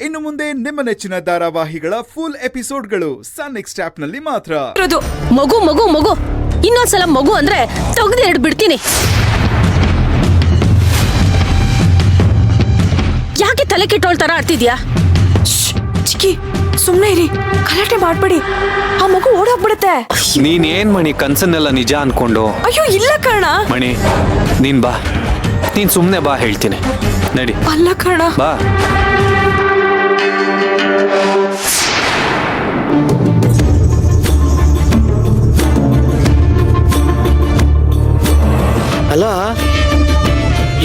ಇನ್ನು ಮುಂದೆ ನಿಮ್ಮ ನೆಚ್ಚಿನ ಧಾರಾವಾಹಿಗಳ ಫುಲ್ ಎಪಿಸೋಡ್ಗಳು ಸನ್ ನೆಕ್ಸ್ಟ್ ಆಪ್ ನಲ್ಲಿ ಮಾತ್ರ. ಮಗು ಮಗು ಮಗು ಇನ್ನೊಂದ್ಸಲ ಮಗು ಅಂದ್ರೆ ತೆಗೆದು ಬಿಡ್ತೀನಿ. ಯಾಕೆ ತಲೆ ಕೆಟ್ಟೋಳ್ತಾರ ಆಡ್ತಿದ್ಯಾ? ಚಿಕ್ಕಿ ಸುಮ್ನೆ ಇರಿ, ಗಲಾಟೆ ಮಾಡ್ಬೇಡಿ, ಆ ಮಗು ಓಡೋಗ್ಬಿಡುತ್ತೆ. ನೀನ್ ಏನ್ ಮಣಿ ಕನ್ಸನ್ನೆಲ್ಲ ನಿಜ ಅನ್ಕೊಂಡು? ಅಯ್ಯೋ ಇಲ್ಲ ಕಣ ಮಣಿ, ನೀನ್ ಬಾ, ನೀನ್ ಸುಮ್ನೆ ಬಾ, ಹೇಳ್ತೀನಿ ನಡಿ. ಅಲ್ಲ ಕಣ, ಬಾ. ಅಲ್ಲ,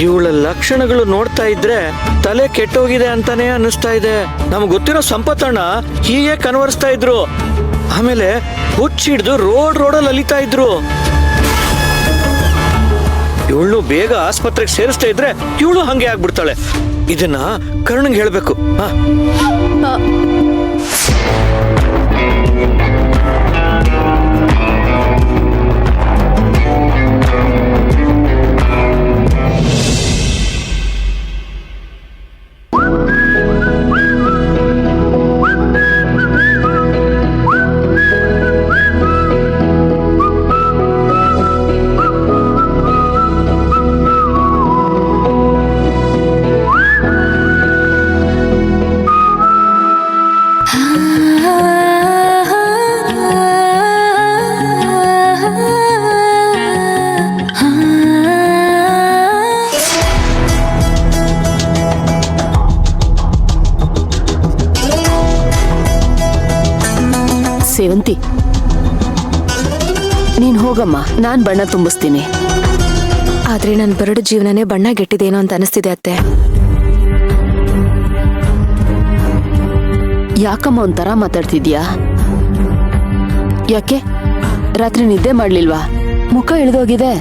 ಇವಳ ಲಕ್ಷಣಗಳು ನೋಡ್ತಾ ಇದ್ರೆ ತಲೆ ಕೆಟ್ಟೋಗಿದೆ ಅಂತಾನೆ ಅನ್ನಿಸ್ತಾ ಇದೆ. ನಮ್ಗೆ ಗೊತ್ತಿರೋ ಸಂಪತ್ತಣ್ಣ ಹೀಗೆ ಕನ್ವರ್ಸ್ತಾ ಇದ್ರು, ಆಮೇಲೆ ಹುಚ್ಚಿಡ್ದು ರೋಡಲ್ಲಿ ಅಲಿತಾ ಇದ್ರು. ಇವಳು ಬೇಗ ಆಸ್ಪತ್ರೆಗೆ ಸೇರಿಸ್ತಾ ಇದ್ರೆ ಇವಳು ಹಂಗೆ ಆಗ್ಬಿಡ್ತಾಳೆ. ಇದನ್ನ ಕರ್ಣಂಗೆ ಹೇಳ್ಬೇಕು. ಸೇವಂತಿ, ನೀನ್ ಹೋಗಮ್ಮ, ನಾನ್ ಬಣ್ಣ ತುಂಬಿಸ್ತೀನಿ. ಆದ್ರೆ ನನ್ ಬರಡು ಜೀವನನೇ ಬಣ್ಣ ಗೆಟ್ಟಿದೇನೋ ಅಂತ ಅನಿಸ್ತಿದೆ ಅತ್ತೆ. ಯಾಕಮ್ಮ ಒಂಥರ ಮಾತಾಡ್ತಿದ್ಯಾ? ಯಾಕೆ ರಾತ್ರಿ ನಿದ್ದೆ ಮಾಡ್ಲಿಲ್ವಾ? ಮುಖ ಇಳಿದೋಗಿದೆ.